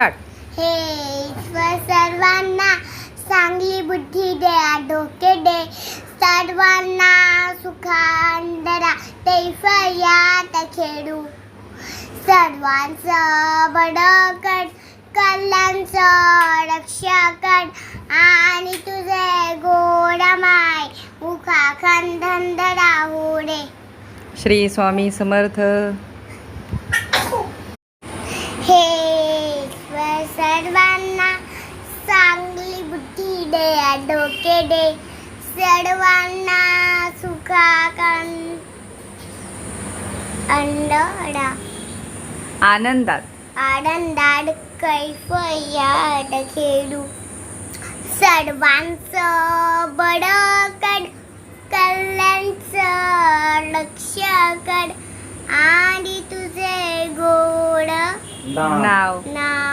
हे ईश्वर सर्वांना चांगली बुद्धी दे, डोके दे, सर्वांना सुखांदरा तैफयात खेळू. सर्वांचं बडं कर, कल्याणचं रक्षा कर, आणि तुझे गोडमाय मुखाखंदन राहू रे. श्री स्वामी समर्थ. हे ईश्वर सर्वांना चांगली बुद्धी दे, डोके दे, सर्वांना आनंदात कैफयात खेळू. सर्वांचं बडं कर, कल्याणचं रक्षा कर, आणि तुझे गोड नाव नाव